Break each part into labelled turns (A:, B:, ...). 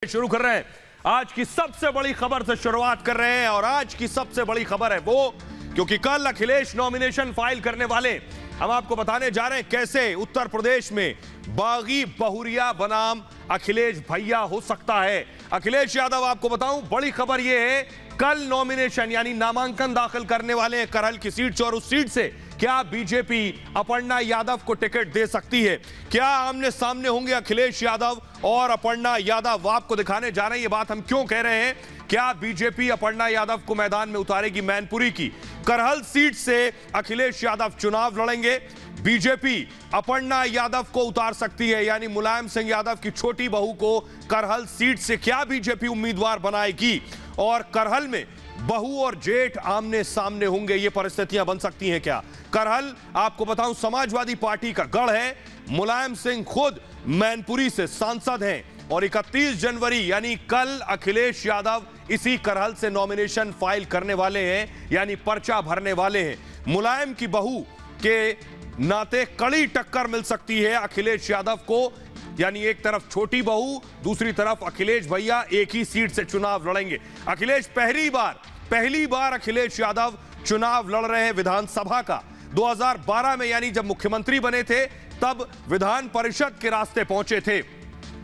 A: शुरू कर रहे हैं। आज की सबसे बड़ी खबर से शुरुआत कर रहे हैं और आज की सबसे बड़ी खबर है वो, क्योंकि कल अखिलेश नॉमिनेशन फाइल करने वाले, हम आपको बताने जा रहे हैं कैसे उत्तर प्रदेश में बागी बहुरिया बनाम अखिलेश भैया हो सकता है। अखिलेश यादव, आपको बताऊं बड़ी खबर यह है, कल नॉमिनेशन यानी नामांकन दाखिल करने वाले हैं करहल की सीट से और उस सीट से क्या बीजेपी अपर्णा यादव को टिकट दे सकती है? क्या आमने सामने होंगे अखिलेश यादव और अपर्णा यादव? आपको दिखाने जा रहे हैं ये बात हम क्यों कह रहे हैं। क्या बीजेपी अपर्णा यादव को मैदान में उतारेगी? मैनपुरी की करहल सीट से अखिलेश यादव चुनाव लड़ेंगे। बीजेपी अपर्णा यादव को उतार सकती है, यानी मुलायम सिंह यादव की छोटी बहू को करहल सीट से क्या बीजेपी उम्मीदवार बनाएगी? और करहल में बहू और जेठ आमने सामने होंगे, ये परिस्थितियां बन सकती हैं क्या? करहल, आपको बताऊं, समाजवादी पार्टी का गढ़ है। मुलायम सिंह खुद मैनपुरी से सांसद हैं और 31 जनवरी यानी कल अखिलेश यादव इसी करहल से नॉमिनेशन फाइल करने वाले हैं, यानी पर्चा भरने वाले हैं। मुलायम की बहू के नाते कड़ी टक्कर मिल सकती है अखिलेश यादव को, यानी एक तरफ छोटी बहू, दूसरी तरफ अखिलेश भैया एक ही सीट से चुनाव लड़ेंगे। अखिलेश पहली बार अखिलेश यादव चुनाव लड़ रहे हैं विधानसभा का। 2012 में यानी जब मुख्यमंत्री बने थे तब विधान परिषद के रास्ते पहुंचे थे।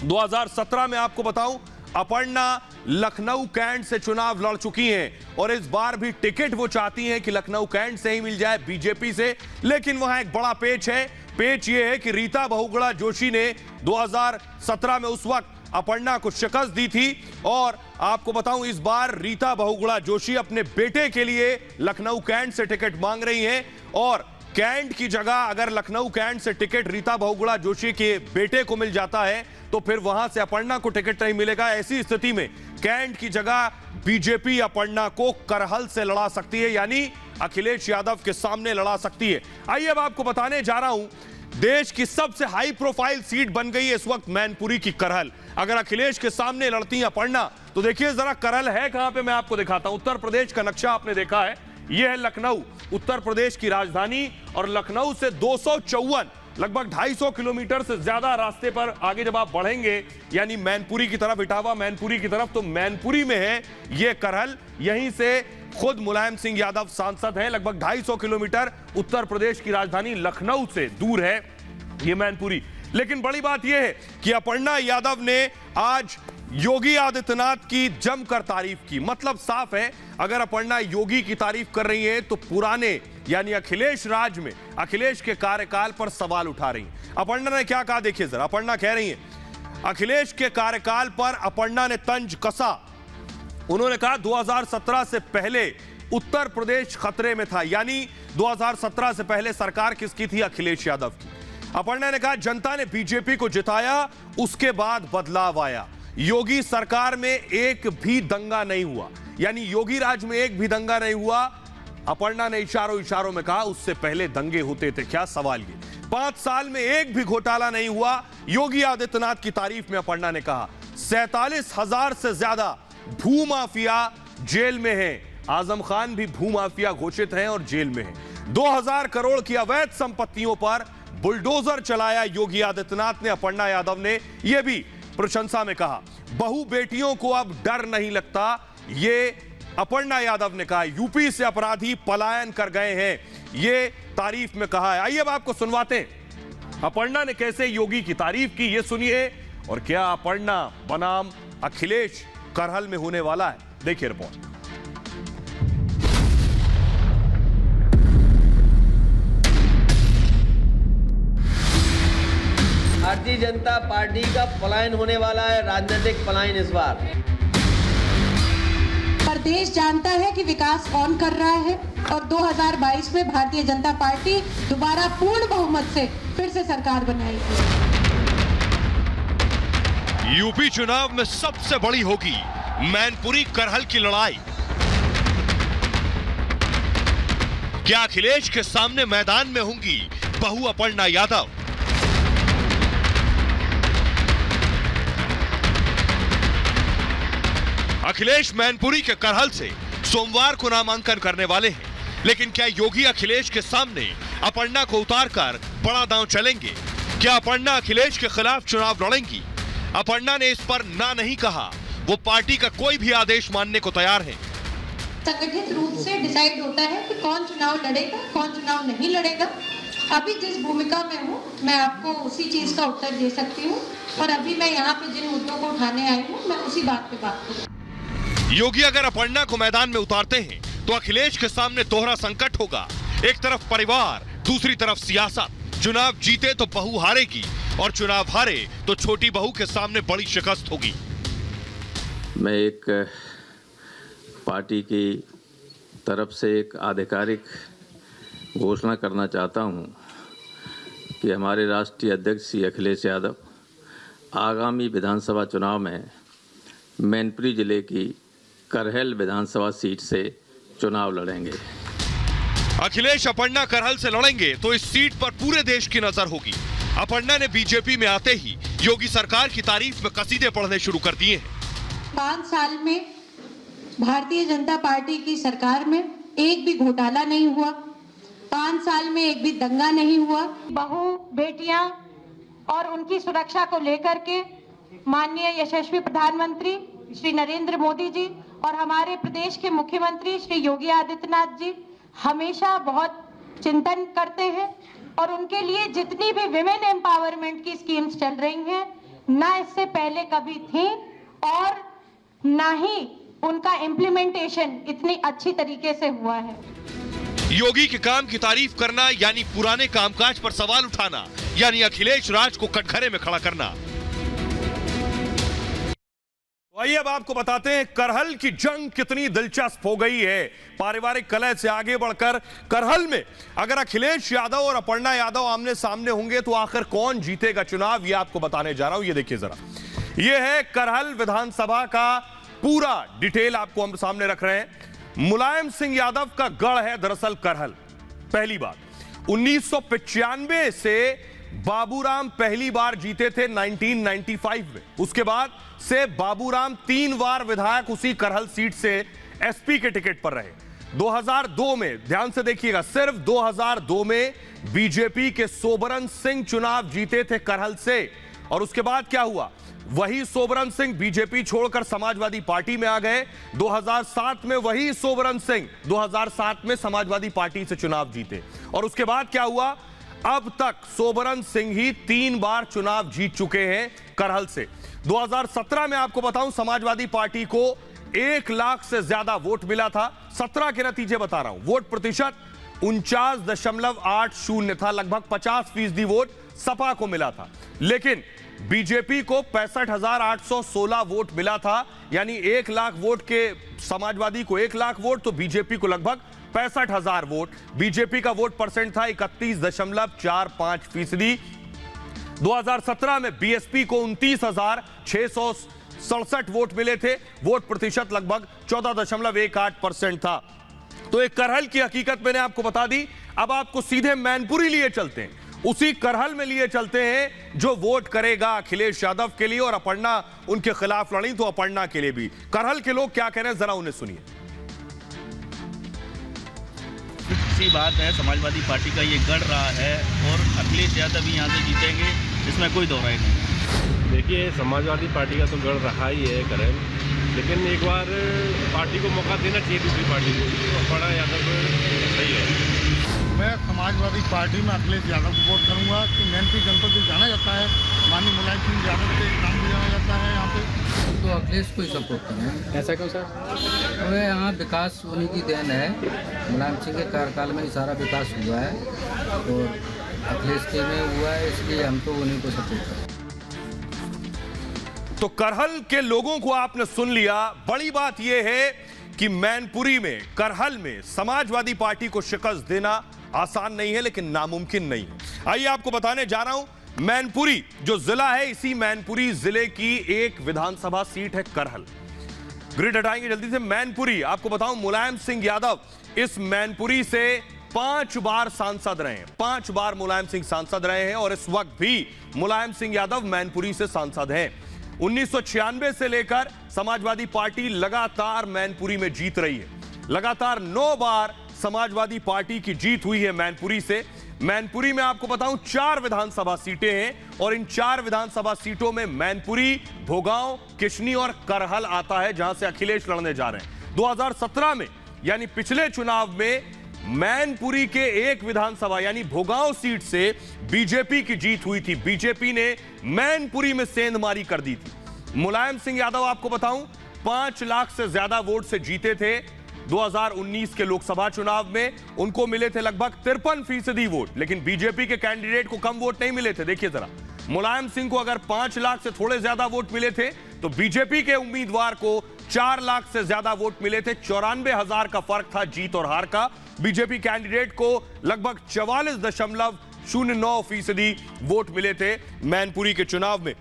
A: 2017 में आपको बताऊं अपर्णा लखनऊ कैंट से चुनाव लड़ चुकी हैं और इस बार भी टिकट वो चाहती हैं कि लखनऊ कैंट से ही मिल जाए बीजेपी से। लेकिन वहां एक बड़ा पेच है, पेच ये है कि रीता बहुगुणा जोशी ने 2017 में उस वक्त अपर्णा को शिकस्त दी थी और आपको बताऊं इस बार रीता बहुगुणा जोशी अपने बेटे के लिए लखनऊ कैंट से टिकट मांग रही हैं और कैंट की जगह अगर लखनऊ कैंट से टिकट रीता बहुगुणा जोशी के बेटे को मिल जाता है तो फिर वहां से अपर्णा को टिकट नहीं मिलेगा। ऐसी स्थिति में कैंट की जगह बीजेपी अपर्णा को करहल से लड़ा सकती है, यानी अखिलेश यादव के सामने लड़ा सकती है। आइए अब आपको बताने जा रहा हूं, देश की सबसे हाई प्रोफाइल सीट बन गई है इस वक्त मैनपुरी की करहल। अगर अखिलेश के सामने लड़ती है अपर्णा तो देखिए जरा करहल है कहां पे, मैं आपको दिखाता हूं। उत्तर प्रदेश का नक्शा आपने देखा है, यह है लखनऊ, उत्तर प्रदेश की राजधानी, और लखनऊ से 254 लगभग 250 किलोमीटर से ज्यादा रास्ते पर आगे जब आप बढ़ेंगे यानी मैनपुरी की तरफ, इटावा मैनपुरी की तरफ, तो मैनपुरी में है यह करहल। यहीं से खुद मुलायम सिंह यादव सांसद हैं। लगभग 250 किलोमीटर उत्तर प्रदेश की राजधानी लखनऊ से दूर है यह मैनपुरी। लेकिन बड़ी बात यह है कि अपर्णा यादव ने आज योगी आदित्यनाथ की जमकर तारीफ की। मतलब साफ है, अगर अपर्णा योगी की तारीफ कर रही है तो पुराने यानी अखिलेश राज में अखिलेश के कार्यकाल पर सवाल उठा रही हैं। अपर्णा ने क्या कहा देखिए जरा। अपर्णा कह रही हैं अखिलेश के कार्यकाल पर अपर्णा ने तंज कसा। उन्होंने कहा 2017 से पहले उत्तर प्रदेश खतरे में था, यानी 2017 से पहले सरकार किसकी थी? अखिलेश यादव की। अपर्णा ने कहा जनता ने बीजेपी को जिताया, उसके बाद बदलाव आया। योगी सरकार में एक भी दंगा नहीं हुआ, यानी योगी राज में एक भी दंगा नहीं हुआ। अपर्णा ने इशारों में कहा उससे पहले दंगे होते थे। क्या सवाल ये, 5 साल में एक भी घोटाला नहीं हुआ। योगी आदित्यनाथ की तारीफ में अपर्णा ने कहा 47,000 से ज्यादा भूमाफिया जेल में है। आजम खान भी भूमाफिया घोषित हैं और जेल में है। 2000 करोड़ की अवैध संपत्तियों पर बुलडोजर चलाया योगी आदित्यनाथ ने। अपर्णा यादव ने यह भी प्रशंसा में कहा बहू बेटियों को अब डर नहीं लगता, ये अपर्णा यादव ने कहा। यूपी से अपराधी पलायन कर गए हैं, ये तारीफ में कहा है। आइए अब आपको सुनवाते हैं अपर्णा ने कैसे योगी की तारीफ की, ये सुनिए। और क्या अपर्णा बनाम अखिलेश करहल में होने वाला है, देखिए रिपोर्ट।
B: भारतीय जनता पार्टी का पलायन होने वाला है, राजनीतिक पलायन इस बार।
C: प्रदेश जानता है कि विकास कौन कर रहा है और 2022 में भारतीय जनता पार्टी दोबारा पूर्ण बहुमत से फिर से सरकार बनाएगी।
A: यूपी चुनाव में सबसे बड़ी होगी मैनपुरी करहल की लड़ाई। क्या अखिलेश के सामने मैदान में होंगी बहू अपर्णा यादव? अखिलेश मैनपुरी के करहल से सोमवार को नामांकन करने वाले हैं, लेकिन क्या योगी अखिलेश के सामने अपर्णा को उतारकर बड़ा दांव चलेंगे? क्या अपर्णा अखिलेश के खिलाफ चुनाव लड़ेंगी? अपर्णा ने इस पर ना नहीं कहा। वो पार्टी का कोई भी आदेश मानने को तैयार है।
C: संगठित रूप से डिसाइड होता है कि कौन चुनाव लड़ेगा, कौन चुनाव नहीं लड़ेगा। अभी जिस भूमिका में हूँ मैं आपको उसी चीज का उत्तर दे सकती हूँ, और अभी मैं यहाँ पे जिन मुद्दों को उठाने आई हूँ मैं उसी बात पे बात करूँ।
A: योगी अगर अपर्णा को मैदान में उतारते हैं तो अखिलेश के सामने दोहरा संकट होगा। एक तरफ परिवार, दूसरी तरफ सियासत। चुनाव जीते तो बहू हारेगी और चुनाव हारे तो छोटी बहू के सामने बड़ी शिकस्त होगी।
D: मैं एक पार्टी की तरफ से एक आधिकारिक घोषणा करना चाहता हूं कि हमारे राष्ट्रीय अध्यक्ष श्री अखिलेश यादव आगामी विधानसभा चुनाव में मैनपुरी जिले की करहल विधानसभा सीट से चुनाव लड़ेंगे।
A: अखिलेश अपर्णा करहल से लड़ेंगे तो इस सीट पर पूरे देश की नजर होगी। अपर्णा ने बीजेपी में आते ही योगी सरकार की तारीफ में कसीदे पढ़ने शुरू कर दिए हैं।
C: 5 साल में भारतीय जनता पार्टी की सरकार में एक भी घोटाला नहीं हुआ, 5 साल में एक भी दंगा नहीं हुआ। बहू बेटियां और उनकी सुरक्षा को लेकर के माननीय यशस्वी प्रधानमंत्री श्री नरेंद्र मोदी जी और हमारे प्रदेश के मुख्यमंत्री श्री योगी आदित्यनाथ जी हमेशा बहुत चिंतन करते हैं, और उनके लिए जितनी भी विमेन एम्पावरमेंट की स्कीम्स चल रही हैं, ना इससे पहले कभी थी और ना ही उनका इम्प्लीमेंटेशन इतनी अच्छी तरीके से हुआ है।
A: योगी के काम की तारीफ करना यानी पुराने कामकाज पर सवाल उठाना, यानी अखिलेश राज को कटघरे में खड़ा करना। तो आइए अब आपको बताते हैं करहल की जंग कितनी दिलचस्प हो गई है। पारिवारिक कलह से आगे बढ़कर करहल में अगर अखिलेश यादव और अपर्णा यादव आमने सामने होंगे तो आखिर कौन जीतेगा चुनाव, ये आपको बताने जा रहा हूं। ये देखिए जरा, ये है करहल विधानसभा का पूरा डिटेल आपको हम सामने रख रहे हैं। मुलायम सिंह यादव का गढ़ है दरअसल करहल। पहली बात 1995 से बाबूराम पहली बार जीते थे 1995 में। उसके बाद से बाबूराम 3 बार विधायक उसी करहल सीट से एसपी के टिकट पर रहे। 2002 में, ध्यान से देखिएगा, सिर्फ 2002 में बीजेपी के सोबरन सिंह चुनाव जीते थे करहल से। और उसके बाद क्या हुआ, वही सोबरन सिंह बीजेपी छोड़कर समाजवादी पार्टी में आ गए। 2007 में वही सोबरन सिंह 2007 में समाजवादी पार्टी से चुनाव जीते। और उसके बाद क्या हुआ, अब तक सोबरन सिंह ही 3 बार चुनाव जीत चुके हैं करहल से। 2017 में आपको बताऊं समाजवादी पार्टी को 1 लाख से ज्यादा वोट मिला था। 17 के नतीजे बता रहा हूं। वोट प्रतिशत 49.80 था, लगभग 50% वोट सपा को मिला था। लेकिन बीजेपी को 65,816 वोट मिला था, यानी 1 लाख वोट के समाजवादी को 1 लाख वोट, तो बीजेपी को लगभग 65,000 वोट। बीजेपी का वोट परसेंट था 31.45%। 2017 में बीएसपी को 29,667 वोट मिले थे। वोट प्रतिशत लगभग 14.18% था। तो एक करहल की हकीकत मैंने आपको बता दी। अब आपको सीधे मैनपुरी लिए चलते हैं, उसी करहल में लिए चलते हैं जो वोट करेगा अखिलेश यादव के लिए, और अपर्णा उनके खिलाफ लड़ी तो अपर्णा के लिए भी। करहल के लोग क्या कह रहे हैं जरा उन्हें सुनिए।
E: सी बात है, समाजवादी पार्टी का ये गढ़ रहा है और अखिलेश यादव भी यहाँ से जीतेंगे, इसमें कोई दो राय नहीं।
F: देखिए, समाजवादी पार्टी का तो गढ़ रहा ही है करहल, लेकिन एक बार पार्टी को मौका देना चाहिए दूसरी पार्टी को। तो अपर्णा यादव सही है।
G: मैं समाजवादी पार्टी में अखिलेश यादव को वोट करूंगा कि मैनपुरी जनपद को जाना जाता है, माननीय मुलायम सिंह यादव के नाम भी जाना जाता है यहाँ पे,
H: तो अखिलेश को ही सपोर्ट करें। ऐसा क्यों सर? अरे यहाँ विकास उन्हीं की देन है, मुलायम सिंह के कार्यकाल में ही सारा विकास हुआ है और अखिलेश के में हुआ है, इसलिए हम तो उन्हीं को सपोर्ट करें।
A: तो करहल के लोगों को आपने सुन लिया। बड़ी बात यह है कि मैनपुरी में, करहल में समाजवादी पार्टी को शिकस्त देना आसान नहीं है, लेकिन नामुमकिन नहीं है। आइए आपको बताने जा रहा हूं, मैनपुरी जो जिला है, इसी मैनपुरी जिले की एक विधानसभा सीट है करहल। ग्रिड हटाएंगे जल्दी से। मैनपुरी आपको बताऊं, मुलायम सिंह यादव इस मैनपुरी से 5 बार सांसद रहे हैं। 5 बार मुलायम सिंह सांसद रहे हैं और इस वक्त भी मुलायम सिंह यादव मैनपुरी से सांसद हैं। 1996 से लेकर समाजवादी पार्टी लगातार मैनपुरी में जीत रही है। लगातार 9 बार समाजवादी पार्टी की जीत हुई है मैनपुरी से। मैनपुरी में आपको बताऊं 4 विधानसभा सीटें हैं और इन 4 विधानसभा सीटों में मैनपुरी, भोगांव, किशनी और करहल आता है, जहां से अखिलेश लड़ने जा रहे हैं। 2017 में यानी पिछले चुनाव में मैनपुरी के एक विधानसभा यानी भोगांव सीट से बीजेपी की जीत हुई थी। बीजेपी ने मैनपुरी में सेंधमारी कर दी थी। मुलायम सिंह यादव आपको बताऊं 5 लाख से ज्यादा वोट से जीते थे 2019 के लोकसभा चुनाव में। उनको मिले थे लगभग 53% वोट, लेकिन बीजेपी के कैंडिडेट को कम वोट नहीं मिले थे। देखिए जरा, मुलायम सिंह को अगर 5 लाख से थोड़े ज्यादा वोट मिले थे तो बीजेपी के उम्मीदवार को 4 लाख से ज्यादा वोट मिले थे। 94,000 का फर्क था जीत और हार का। बीजेपी कैंडिडेट को लगभग 44.09% वोट मिले थे मैनपुरी के चुनाव में।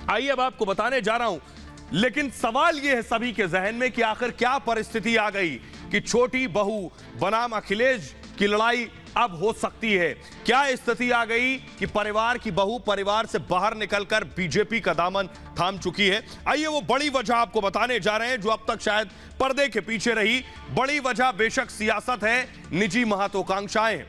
A: आइए अब आपको बताने जा रहा हूं, लेकिन सवाल यह है सभी के जहन में कि आखिर क्या परिस्थिति आ गई कि छोटी बहू बनाम अखिलेश की लड़ाई अब हो सकती है। क्या स्थिति आ गई कि परिवार की बहू परिवार से बाहर निकलकर बीजेपी का दामन थाम चुकी है। आइए वो बड़ी वजह आपको बताने जा रहे हैं जो अब तक शायद पर्दे के पीछे रही। बड़ी वजह बेशक सियासत है, निजी महत्वाकांक्षाएं हैं।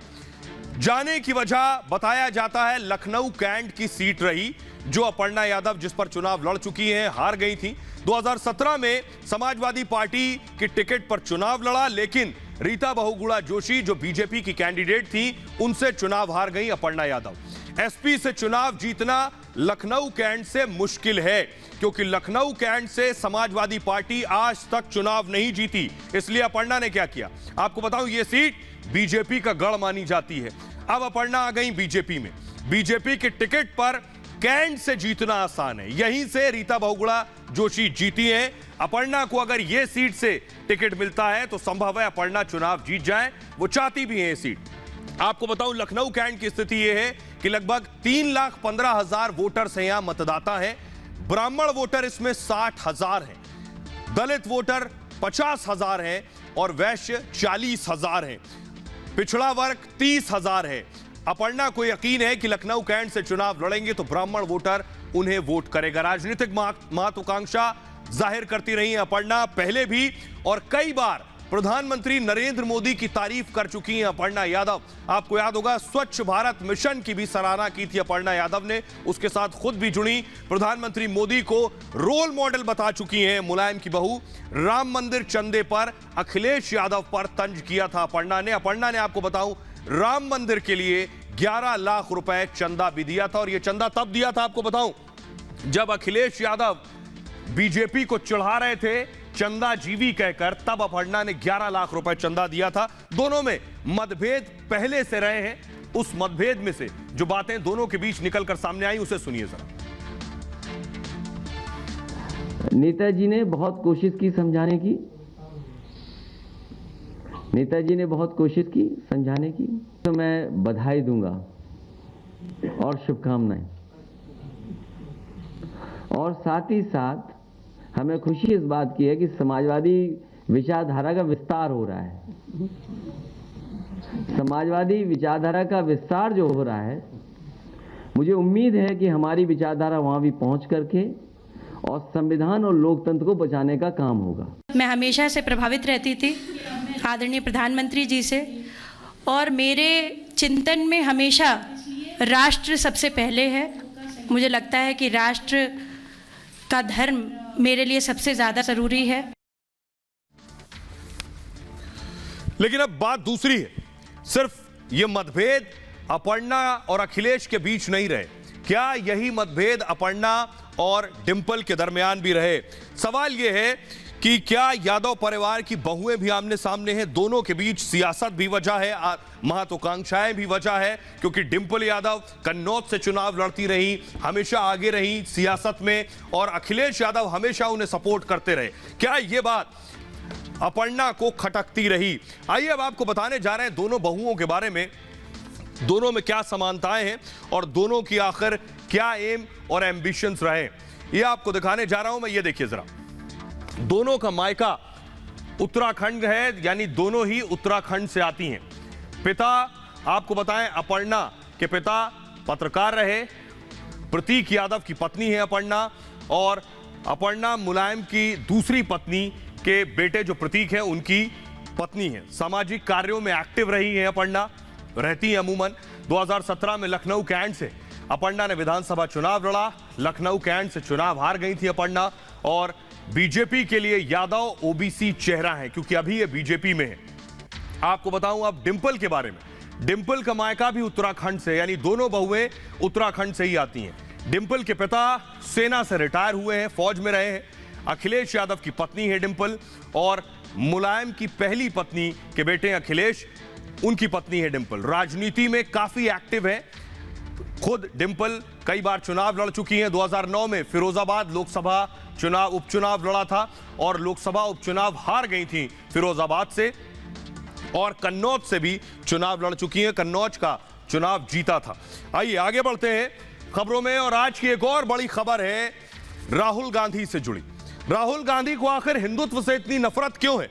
A: जाने की वजह बताया जाता है लखनऊ कैंट की सीट रही जो अपर्णा यादव जिस पर चुनाव लड़ चुकी हैं, हार गई थी। 2017 में समाजवादी पार्टी की टिकट पर चुनाव लड़ा, लेकिन रीता बहुगुणा जोशी जो बीजेपी की कैंडिडेट थी उनसे चुनाव हार गई अपर्णा यादव। एसपी से चुनाव जीतना लखनऊ कैंट से मुश्किल है, क्योंकि लखनऊ कैंट से समाजवादी पार्टी आज तक चुनाव नहीं जीती। इसलिए अपर्णा ने क्या किया आपको बताऊं, यह सीट बीजेपी का गढ़ मानी जाती है। अब अपर्णा आ गई बीजेपी में। बीजेपी के टिकट पर कैंट से जीतना आसान है, यहीं से रीता बहुगुणा जोशी जीती हैं। अपर्णा को अगर यह सीट से टिकट मिलता है तो संभव है अपर्णा चुनाव जीत जाए, वो चाहती भी है ये सीट। आपको बताऊं लखनऊ कैंट की स्थिति यह है कि लगभग 3,15,000 वोटर्स हैं, यहां मतदाता हैं। ब्राह्मण वोटर इसमें 60,000 हैं, दलित वोटर 50,000 हैं और वैश्य 40,000 हैं, पिछड़ा वर्ग 30,000 है। अपर्णा को यकीन है कि लखनऊ कैंट से चुनाव लड़ेंगे तो ब्राह्मण वोटर उन्हें वोट करेगा। राजनीतिक महत्वाकांक्षा जाहिर करती रही है अपर्णा पहले भी, और कई बार प्रधानमंत्री नरेंद्र मोदी की तारीफ कर चुकी हैं अपर्णा यादव। आपको याद होगा स्वच्छ भारत मिशन की भी सराहना की थी अपर्णा यादव ने, उसके साथ खुद भी जुड़ी, प्रधानमंत्री मोदी को रोल मॉडल बता चुकी हैं। मुलायम की बहू राम मंदिर चंदे पर अखिलेश यादव पर तंज किया था अपर्णा ने। अपर्णा ने आपको बताऊं राम मंदिर के लिए 11 लाख रुपए चंदा भी दिया था, और यह चंदा तब दिया था आपको बताऊं जब अखिलेश यादव बीजेपी को चढ़ा रहे थे चंदा जीवी कहकर, तब अपर्णा ने 11 लाख रुपए चंदा दिया था। दोनों में मतभेद पहले से रहे हैं, उस मतभेद में से जो बातें दोनों के बीच निकलकर सामने आई उसे सुनिए जरा।
B: नेताजी ने बहुत कोशिश की समझाने की, नेताजी ने बहुत कोशिश की समझाने की, तो मैं बधाई दूंगा और शुभकामनाएं। और साथ ही साथ हमें खुशी इस बात की है कि समाजवादी विचारधारा का विस्तार हो रहा है। समाजवादी विचारधारा का विस्तार जो हो रहा है, मुझे उम्मीद है कि हमारी विचारधारा वहां भी पहुंच करके और संविधान और लोकतंत्र को बचाने का काम होगा।
C: मैं हमेशा से प्रभावित रहती थी आदरणीय प्रधानमंत्री जी से, और मेरे चिंतन में हमेशा राष्ट्र सबसे पहले है। मुझे लगता है कि राष्ट्र का धर्म मेरे लिए सबसे ज्यादा जरूरी है।
A: लेकिन अब बात दूसरी है, सिर्फ ये मतभेद अपर्णा और अखिलेश के बीच नहीं रहे, क्या यही मतभेद अपर्णा और डिंपल के दरमियान भी रहे? सवाल यह है कि क्या यादव परिवार की बहुएं भी आमने सामने हैं? दोनों के बीच सियासत भी वजह है, महत्वाकांक्षाएं भी वजह है, क्योंकि डिंपल यादव कन्नौज से चुनाव लड़ती रही, हमेशा आगे रही सियासत में, और अखिलेश यादव हमेशा उन्हें सपोर्ट करते रहे। क्या ये बात अपर्णा को खटकती रही? आइए अब आपको बताने जा रहे हैं दोनों बहुओं के बारे में, दोनों में क्या समानताएं हैं और दोनों की आखिर क्या एम और एम्बिशंस रहे, ये आपको दिखाने जा रहा हूं मैं। ये देखिए जरा, दोनों का मायका उत्तराखंड है, यानी दोनों ही उत्तराखंड से आती हैं। पिता आपको बताएं, अपर्णा के पिता पत्रकार रहे, प्रतीक यादव की पत्नी है अपर्णा, और अपर्णा मुलायम की दूसरी पत्नी के बेटे जो प्रतीक है उनकी पत्नी है। सामाजिक कार्यों में एक्टिव रही है अपर्णा, रहती हैं अमूमन। 2017 में लखनऊ कैंट से अपर्णा ने विधानसभा चुनाव लड़ा। लखनऊ कैंट से चुनाव हार गई थी अपर्णा, और बीजेपी के लिए यादव ओबीसी चेहरा है क्योंकि अभी ये बीजेपी में है। आपको बताऊं अब डिंपल के बारे में। डिंपल का मायका भी उत्तराखंड से, यानी दोनों बहुएं उत्तराखंड से ही आती हैं। डिंपल के पिता सेना से रिटायर हुए हैं, फौज में रहे हैं। अखिलेश यादव की पत्नी है डिंपल, और मुलायम की पहली पत्नी के बेटे अखिलेश, उनकी पत्नी है डिंपल। राजनीति में काफी एक्टिव है। खुद डिंपल कई बार चुनाव लड़ चुकी हैं। 2009 में फिरोजाबाद लोकसभा उपचुनाव लड़ा था और लोकसभा उपचुनाव हार गई थी फिरोजाबाद से, और कन्नौज से भी चुनाव लड़ चुकी हैं। कन्नौज का चुनाव जीता था। आइए आगे बढ़ते हैं खबरों में, और आज की एक और बड़ी खबर है राहुल गांधी से जुड़ी। राहुल गांधी को आखिर हिंदुत्व से इतनी नफरत क्यों है?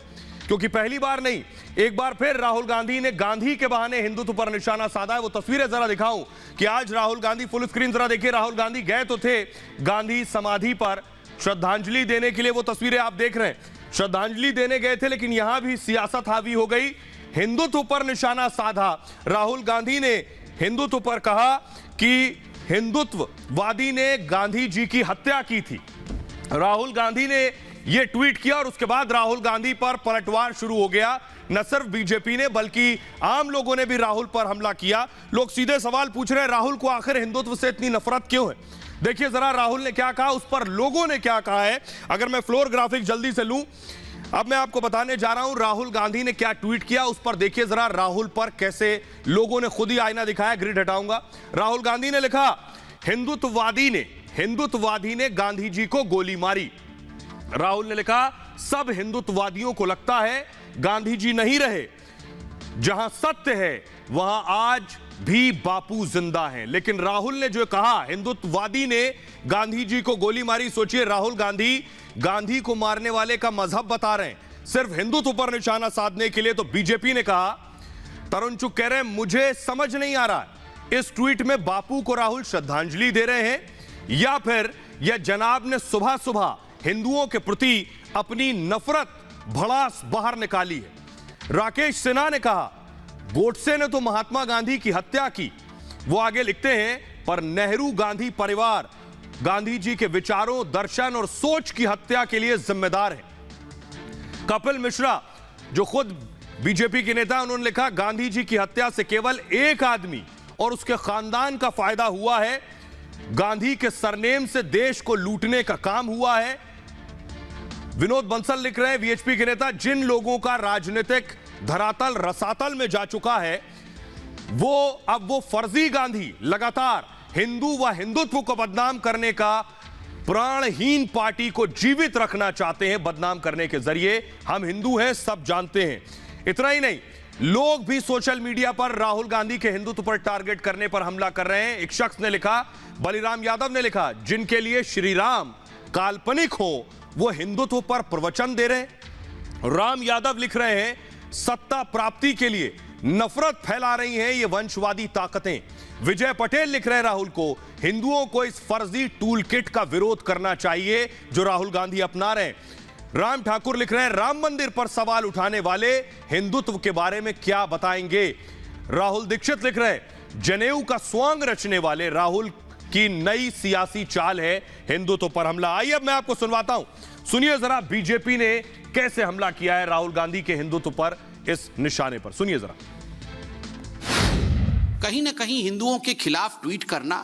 A: क्योंकि पहली बार नहीं, एक बार फिर राहुल गांधी ने गांधी के बहाने हिंदुत्व पर निशाना साधा है। वो तस्वीरें जरा दिखाऊं कि आज राहुल गांधी, फुल स्क्रीन जरा देखिए, राहुल गांधी गए तो थे गांधी समाधि पर श्रद्धांजलि देने के लिए। वो तस्वीरें आप देख रहे हैं, श्रद्धांजलि देने गए थे, लेकिन यहां भी सियासत हावी हो गई। हिंदुत्व पर निशाना साधा। राहुल गांधी ने हिंदुत्व पर कहा कि हिंदुत्ववादी ने गांधी जी की हत्या की थी। राहुल गांधी ने यह ट्वीट किया और उसके बाद राहुल गांधी पर पलटवार शुरू हो गया। न सिर्फ बीजेपी ने बल्कि आम लोगों ने भी राहुल पर हमला किया। लोग सीधे सवाल पूछ रहे हैं, राहुल को आखिर हिंदुत्व से इतनी नफरत क्यों है? देखिए जरा राहुल ने क्या कहा, उस पर लोगों ने क्या कहा है। अगर मैं फ्लोर ग्राफिक जल्दी से लूं, अब मैं आपको बताने जा रहा हूं राहुल गांधी ने क्या ट्वीट किया। उस पर देखिए जरा राहुल पर कैसे लोगों ने खुद ही आईना दिखाया। ग्रिड हटाऊंगा। राहुल गांधी ने लिखा, हिंदुत्ववादी ने गांधी जी को गोली मारी। राहुल ने लिखा, सब हिंदुत्ववादियों को लगता है गांधी जी नहीं रहे। जहां सत्य है वहां आज भी बापू जिंदा हैं। लेकिन राहुल ने जो कहा, हिंदुत्ववादी ने गांधी जी को गोली मारी, सोचिए राहुल गांधी गांधी को मारने वाले का मजहब बता रहे हैं सिर्फ हिंदुत्व पर निशाना साधने के लिए। तो बीजेपी ने कहा, तरुण चुग कह रहे हैं मुझे समझ नहीं आ रहा इस ट्वीट में बापू को राहुल श्रद्धांजलि दे रहे हैं या फिर यह जनाब ने सुबह सुबह हिंदुओं के प्रति अपनी नफरत भड़ास बाहर निकाली है। राकेश सिन्हा ने कहा, गोडसे ने तो महात्मा गांधी की हत्या की। वो आगे लिखते हैं, पर नेहरू गांधी परिवार गांधी जी के विचारों, दर्शन और सोच की हत्या के लिए जिम्मेदार है। कपिल मिश्रा जो खुद बीजेपी के नेता, उन्होंने लिखा, गांधी जी की हत्या से केवल एक आदमी और उसके खानदान का फायदा हुआ है। गांधी के सरनेम से देश को लूटने का काम हुआ है। विनोद बंसल लिख रहे हैं, वीएचपी के नेता, जिन लोगों का राजनीतिक धरातल रसातल में जा चुका है, वो फर्जी गांधी लगातार हिंदू व हिंदुत्व को बदनाम करने का प्राणहीन पार्टी को जीवित रखना चाहते हैं बदनाम करने के जरिए। हम हिंदू हैं, सब जानते हैं। इतना ही नहीं, लोग भी सोशल मीडिया पर राहुल गांधी के हिंदुत्व पर टारगेट करने पर हमला कर रहे हैं। एक शख्स ने लिखा, बलिराम यादव ने लिखा, जिनके लिए श्री राम काल्पनिक हो वो हिंदुत्व पर प्रवचन दे रहे हैं। राम यादव लिख रहे हैं, सत्ता प्राप्ति के लिए नफरत फैला रही हैं ये वंशवादी ताकतें। विजय पटेल लिख रहे हैं राहुल को, हिंदुओं को इस फर्जी टूल किट का विरोध करना चाहिए जो राहुल गांधी अपना रहे हैं। राम ठाकुर लिख रहे हैं, राम मंदिर पर सवाल उठाने वाले हिंदुत्व के बारे में क्या बताएंगे। राहुल दीक्षित लिख रहे हैं, जनेऊ का स्वांग रचने वाले राहुल की नई सियासी चाल है हिंदुत्व पर हमला। आइए अब मैं आपको सुनवाता हूं, सुनिए जरा बीजेपी ने कैसे हमला किया है राहुल गांधी के हिंदुत्व पर, इस निशाने पर। सुनिए जरा।
I: कहीं ना कहीं हिंदुओं के खिलाफ ट्वीट करना,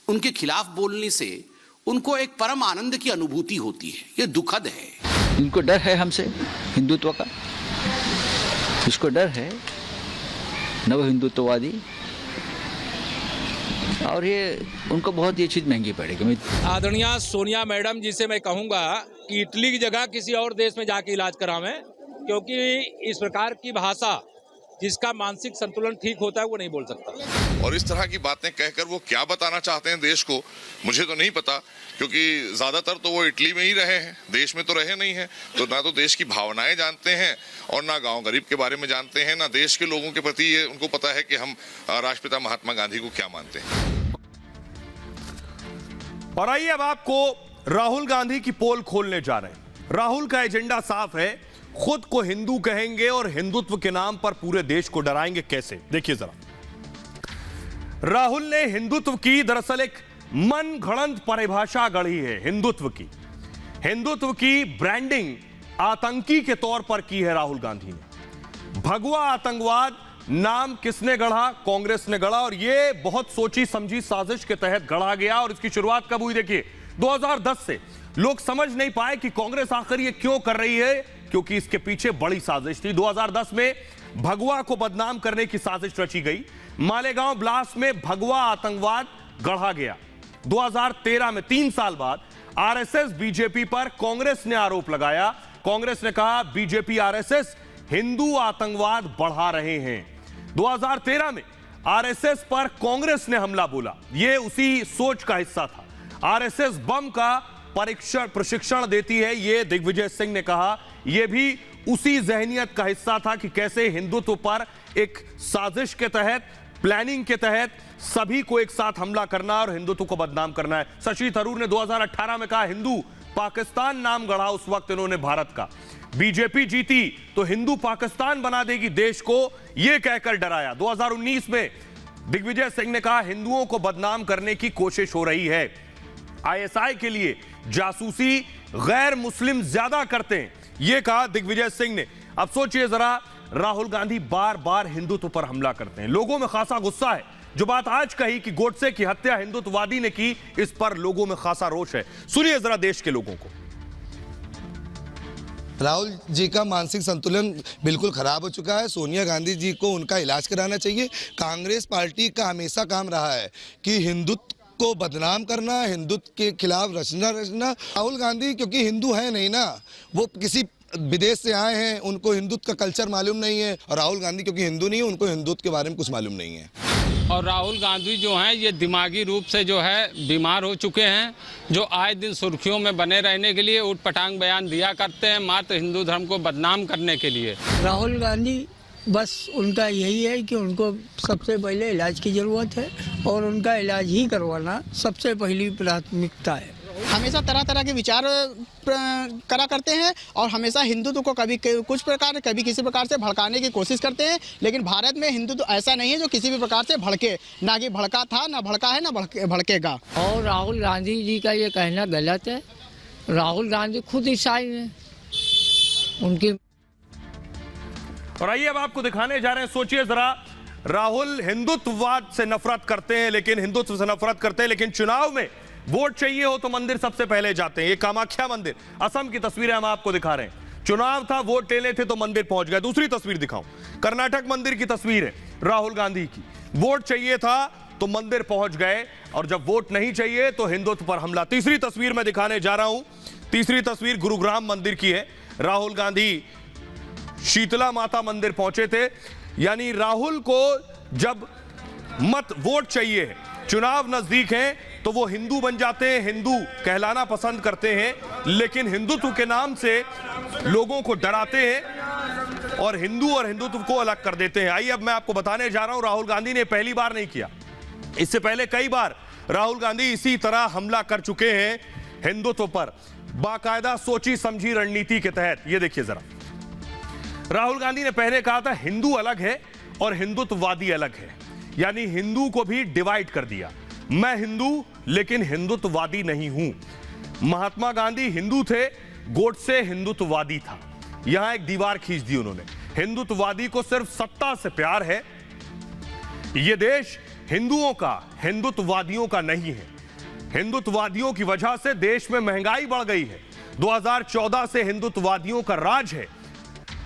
I: उनके खिलाफ बोलने से उनको एक परम आनंद की अनुभूति होती है। ये दुखद है।
J: इनको डर है हमसे हिंदुत्व का, इसको डर है नव हिंदुत्ववादी, और ये उनको बहुत ये चीज महंगी पड़ेगी।
K: आदरणीय सोनिया मैडम जी से मैं कहूंगा कि इटली की जगह किसी और देश में जाके इलाज करावें, क्योंकि इस प्रकार की भाषा जिसका मानसिक संतुलन ठीक होता है वो नहीं बोल सकता।
L: और इस तरह की बातें कहकर वो क्या बताना चाहते हैं देश को, मुझे तो नहीं पता, क्योंकि ज्यादातर तो वो इटली में ही रहे हैं, देश में तो रहे नहीं हैं। तो ना तो देश की भावनाएं जानते हैं और ना गांव गरीब के बारे में जानते हैं, ना देश के लोगों के प्रति ये उनको पता है कि हम राष्ट्रपिता महात्मा गांधी को क्या मानते हैं।
A: और आइए अब आपको राहुल गांधी की पोल खोलने जा रहे हैं। राहुल का एजेंडा साफ है, खुद को हिंदू कहेंगे और हिंदुत्व के नाम पर पूरे देश को डराएंगे। कैसे, देखिए जरा। राहुल ने हिंदुत्व की दरअसल एक मन घड़ंत परिभाषा गढ़ी है। हिंदुत्व की ब्रांडिंग आतंकी के तौर पर की है राहुल गांधी ने। भगवा आतंकवाद नाम किसने गढ़ा? कांग्रेस ने गढ़ा, और यह बहुत सोची समझी साजिश के तहत गढ़ा गया। और इसकी शुरुआत कब हुई? देखिए 2010 से। लोग समझ नहीं पाए कि कांग्रेस आखिर ये क्यों कर रही है, क्योंकि इसके पीछे बड़ी साजिश थी। 2010 में भगवा को बदनाम करने की साजिश रची गई। मालेगांव ब्लास्ट में भगवा आतंकवाद गढ़ा गया। 2013 में 3 साल बाद आरएसएस बीजेपी पर कांग्रेस ने आरोप लगाया। कांग्रेस ने कहा बीजेपी आरएसएस हिंदू आतंकवाद बढ़ा रहे हैं। 2013 में आरएसएस पर कांग्रेस ने हमला बोला। यह उसी सोच का हिस्सा था। आरएसएस बम का प्रशिक्षण देती है, यह दिग्विजय सिंह ने कहा। यह भी उसी जहनियत का हिस्सा था कि कैसे हिंदुत्व पर एक साजिश के तहत, प्लानिंग के तहत सभी को एक साथ हमला करना और हिंदुत्व को बदनाम करना है। शशि थरूर ने 2018 में कहा हिंदू पाकिस्तान नाम गढ़ा उस वक्त इन्होंने भारत का। बीजेपी जीती तो हिंदू पाकिस्तान बना देगी देश को, यह कहकर डराया। 2019 में दिग्विजय सिंह ने कहा हिंदुओं को बदनाम करने की कोशिश हो रही है। आईएसआई के लिए जासूसी गैर मुस्लिम ज्यादा करते हैं, यह कहा दिग्विजय सिंह ने। अब सोचिए जरा, राहुल गांधी बार बार हिंदुत्व पर हमला करते हैं। लोगों में खासा गुस्सा है। जो बात आज कही कि गोडसे की हत्या हिंदुत्ववादी ने की, इस पर लोगों में खासा रोष है। सुनिए जरा देश के लोगों को।
M: राहुल जी का मानसिक संतुलन बिल्कुल खराब हो चुका है। सोनिया गांधी जी को उनका इलाज कराना चाहिए। कांग्रेस पार्टी का हमेशा काम रहा है कि हिंदुत्व को बदनाम करना, हिंदुत्व के खिलाफ रचना। राहुल गांधी क्योंकि हिंदू है नहीं ना, वो किसी विदेश से आए हैं, उनको हिंदुत्व का कल्चर मालूम नहीं है। और राहुल गांधी क्योंकि हिंदू नहीं है, उनको हिंदुत्व के बारे में कुछ मालूम नहीं है।
N: और राहुल गांधी जो हैं ये दिमागी रूप से जो है बीमार हो चुके हैं, जो आए दिन सुर्खियों में बने रहने के लिए उटपटांग बयान दिया करते हैं, मात्र हिंदू धर्म को बदनाम करने के लिए।
O: राहुल गांधी बस उनका यही है कि उनको सबसे पहले इलाज की ज़रूरत है और उनका इलाज ही करवाना सबसे पहली प्राथमिकता है।
P: हमेशा तरह तरह के विचार करा करते हैं और हमेशा हिंदुत्व को कभी कुछ प्रकार, कभी किसी प्रकार से भड़काने की कोशिश करते हैं। लेकिन भारत में हिंदुत्व ऐसा नहीं है जो किसी भी प्रकार से भड़के, ना कि भड़का था, ना भड़का है, ना भड़केगा।
O: और राहुल गांधी जी का ये कहना गलत है। राहुल गांधी खुद ईसाई हैं, उनकी।
A: और आइए अब आपको दिखाने जा रहे हैं। सोचिए जरा, राहुल हिंदुत्ववाद से नफरत करते हैं, लेकिन चुनाव में वोट चाहिए हो तो मंदिर सबसे पहले जाते हैं। ये कामाख्या मंदिर, असम की तस्वीरें हम आपको दिखा रहे हैं। चुनाव था, वोट लेने थे तो मंदिर पहुंच गए। दूसरी तस्वीर दिखाऊं, कर्नाटक मंदिर की तस्वीर है राहुल गांधी की। वोट चाहिए था तो मंदिर पहुंच गए, और जब वोट नहीं चाहिए तो हिंदुत्व पर हमला। तीसरी तस्वीर मैं दिखाने जा रहा हूं। तीसरी तस्वीर गुरुग्राम मंदिर की है। राहुल गांधी शीतला माता मंदिर पहुंचे थे। यानी राहुल को जब वोट चाहिए है, चुनाव नजदीक है, तो वो हिंदू बन जाते हैं, हिंदू कहलाना पसंद करते हैं, लेकिन हिंदुत्व के नाम से लोगों को डराते हैं और हिंदुत्व को अलग कर देते हैं। आइए अब मैं आपको बताने जा रहा हूं, राहुल गांधी ने पहली बार नहीं किया, इससे पहले कई बार राहुल गांधी इसी तरह हमला कर चुके हैं हिंदुत्व पर, बाकायदा सोची समझी रणनीति के तहत। ये देखिए जरा, राहुल गांधी ने पहले कहा था हिंदू अलग है और हिंदुत्ववादी अलग है, यानी हिंदू को भी डिवाइड कर दिया। मैं हिंदू लेकिन हिंदुत्ववादी नहीं हूं। महात्मा गांधी हिंदू थे, गोडसे हिंदुत्ववादी था। यहां एक दीवार खींच दी उन्होंने। हिंदुत्ववादी को सिर्फ सत्ता से प्यार है। यह देश हिंदुओं का, हिंदुत्ववादियों का नहीं है। हिंदुत्ववादियों की वजह से देश में महंगाई बढ़ गई है। 2014 से हिंदुत्ववादियों का राज है।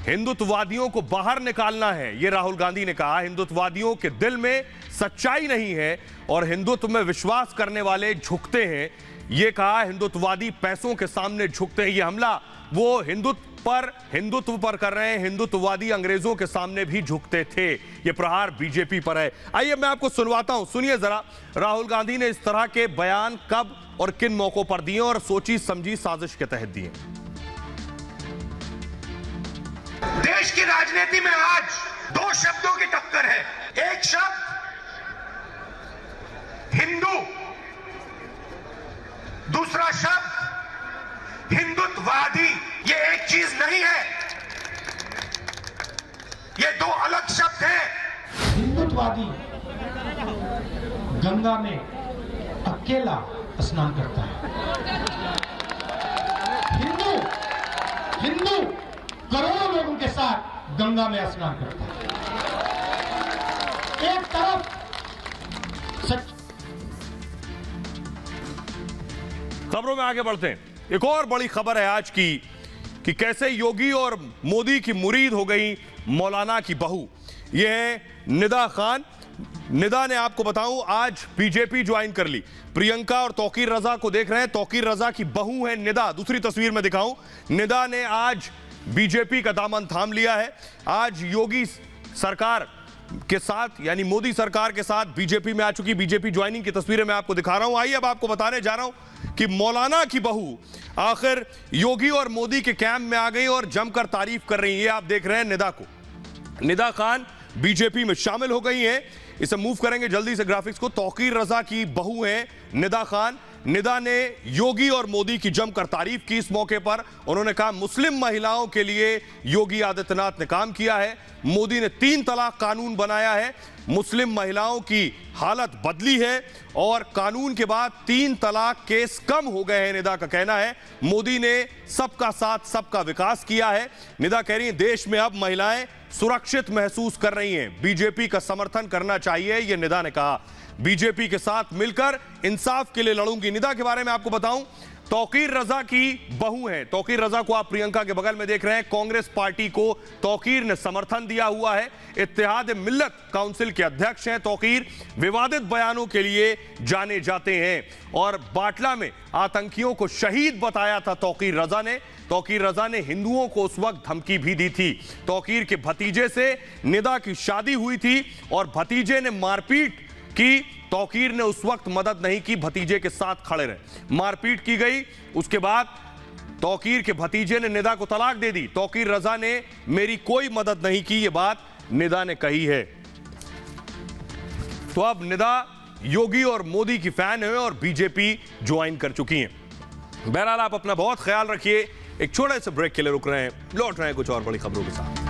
A: हिंदुत्ववादियों को बाहर निकालना है, यह राहुल गांधी ने कहा। हिंदुत्ववादियों के दिल में सच्चाई नहीं है और हिंदुत्व में विश्वास करने वाले झुकते हैं, यह कहा। हिंदुत्ववादी पैसों के सामने झुकते हैं। यह हमला वो हिंदुत्व पर कर रहे हैं। हिंदुत्ववादी अंग्रेजों के सामने भी झुकते थे। यह प्रहार बीजेपी पर है। आइए मैं आपको सुनवाता हूं, सुनिए जरा, राहुल गांधी ने इस तरह के बयान कब और किन मौकों पर दिए और सोची समझी साजिश के तहत दिए।
Q: देश की राजनीति में आज दो शब्दों की टक्कर है। एक शब्द हिंदू, दूसरा शब्द हिंदुत्ववादी। ये एक चीज नहीं है, ये दो अलग शब्द हैं।
G: हिंदुत्ववादी
R: गंगा में अकेला स्नान करता है। हिंदू करोड़ों लोगों के साथ गंगा में स्नान करता है। एक तरफ
A: खबरों में आगे बढ़ते हैं। एक और बड़ी खबर है आज की कि कैसे योगी और मोदी की मुरीद हो गई मौलाना की बहू। यह है निदा खान। निदा ने, आपको बताऊं, आज बीजेपी ज्वाइन कर ली। प्रियंका और तौकीर रजा को देख रहे हैं, तौकीर रजा की बहू है निदा। दूसरी तस्वीर में दिखाऊं, निदा ने आज बीजेपी का दामन थाम लिया है। आज योगी सरकार के साथ, यानी मोदी सरकार के साथ बीजेपी में आ चुकी। बीजेपी ज्वाइनिंग की तस्वीरें मैं आपको दिखा रहा हूं। आइए अब आपको बताने जा रहा हूं कि मौलाना की बहू आखिर योगी और मोदी के कैंप में आ गई और जमकर तारीफ कर रही है। ये आप देख रहे हैं निदा को। निदा खान बीजेपी में शामिल हो गई हैं। इसे मूव करेंगे जल्दी से ग्राफिक्स को। तौकीर रजा की बहू है निदा खान। निदा ने योगी और मोदी की जमकर तारीफ की इस मौके पर। उन्होंने कहा मुस्लिम महिलाओं के लिए योगी आदित्यनाथ ने काम किया है। मोदी ने 3 तलाक कानून बनाया है। मुस्लिम महिलाओं की हालत बदली है और कानून के बाद 3 तलाक केस कम हो गए हैं, निदा का कहना है। मोदी ने सबका साथ सबका विकास किया है। निदा कह रही है देश में अब महिलाएं सुरक्षित महसूस कर रही हैं। बीजेपी का समर्थन करना चाहिए, यह निदा ने कहा। बीजेपी के साथ मिलकर इंसाफ के लिए लड़ूंगी। निदा के बारे में आपको बताऊं, तौकीर रजा की बहू है। तौकीर रजा को आप प्रियंका के बगल में देख रहे हैं। कांग्रेस पार्टी को तौकीर ने समर्थन दिया हुआ है। इत्तेहाद मिल्लत काउंसिल के अध्यक्ष हैं तौकीर। विवादित बयानों के लिए जाने जाते हैं और बाटला में आतंकियों को शहीद बताया था तौकीर रजा ने। तौकीर रजा ने हिंदुओं को उस वक्त धमकी भी दी थी। तौकीर के भतीजे से निदा की शादी हुई थी और भतीजे ने मारपीट की। तौकीर ने उस वक्त मदद नहीं की, भतीजे के साथ खड़े रहे। मारपीट की गई। उसके बाद तौकीर के भतीजे ने निदा को तलाक दे दी। तौकीर रजा ने मेरी कोई मदद नहीं की, यह बात निदा ने कही है। तो अब निदा योगी और मोदी की फैन है और बीजेपी ज्वाइन कर चुकी हैं। बहरहाल आप अपना बहुत ख्याल रखिए। एक छोटे से ब्रेक के लिए रुक रहे हैं, लौट रहे हैं कुछ और बड़ी खबरों के साथ।